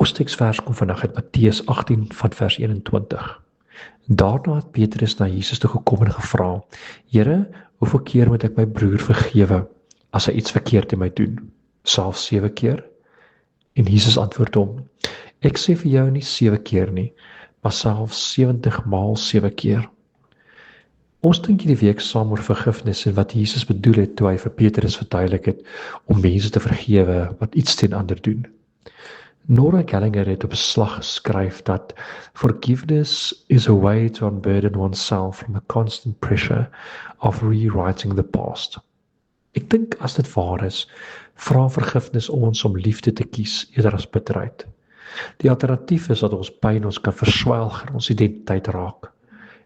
Ons teksvers kom vandag uit Matteus 18 van vers 21. Daarna het Petrus na Jesus toe gekom en gevra: Here, hoeveel keer moet ek my broer vergewe as hy iets verkeerd in my doen? Selfs 7 keer? En Jesus antwoord hom: Ek sê vir jou nie 7 keer nie, maar selfs 70 maal 7 keer. Ons dink hierdie week saam oor vergifnis en wat Jesus bedoel het toe hy vir Petrus verduidelik het om mense te vergewe wat iets teen ander doen. Nora Gallagher het op 'n slag geskryf dat forgiveness is a way to unburden oneself from the constant pressure of rewriting the past. Ek dink as dit waar is, vra vergifnis ons om liefde te kies eerder as bitterheid. Die alternatief is dat ons pyn ons kan verswelg en ons identiteit raak.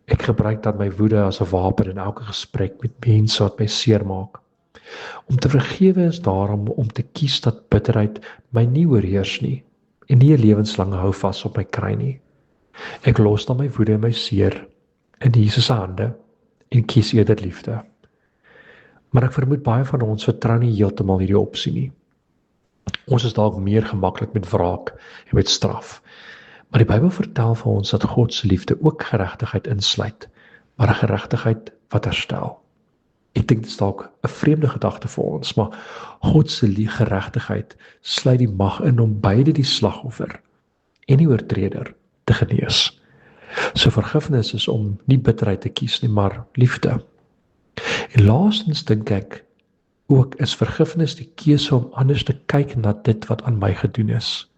Ek gebruik dan my woede as 'n wapen in elke gesprek met mense wat my seermaak. Om te vergewe is daarom om te kies dat bitterheid my nie oorheers nie en nie 'n lewenslange houvas op my kry nie. Ek los dan my woede en my seer in Jesus se hande en kies eerder liefde. Maar ek vermoed baie van ons vertrou nie heeltemal hierdie opsie nie. Ons is dalk meer gemaklik met wraak en met straf. Maar die Bybel vertel vir ons dat God se liefde ook geregtigheid insluit, maar 'n geregtigheid wat herstel. Ek dink dit is dalk 'n vreemde gedagte vir ons, maar God se geregtigheid sluit die mag in om beide die slagoffer en die oortreder te genees. So vergifnis is om nie bitterheid te kies nie, maar liefde. En laastens dink ek ook is vergifnis die keuse om anders te kyk na dit wat aan my gedoen is.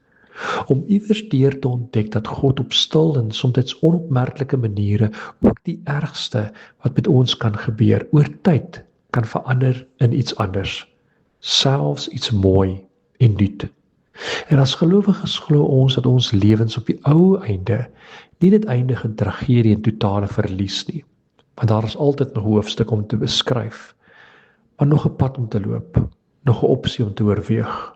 Om iewers deur te ontdek dat God op stil en soms onopmerklike maniere ook die ergste wat met ons kan gebeur, oor tyd kan verander in iets anders, selfs iets mooi en nuut. En as gelowiges glo ons dat ons lewens op die ou einde nie net eindig in tragedie en totale verlies nie, want daar is altyd 'n hoofstuk om te beskryf, maar nog 'n pad om te loop, nog 'n opsie om te oorweeg.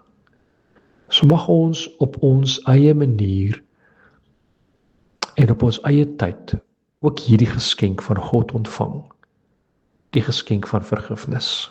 So mag ons op ons eie manier en op ons eie tyd ook hierdie geskenk van God ontvang, die geskenk van vergifnis.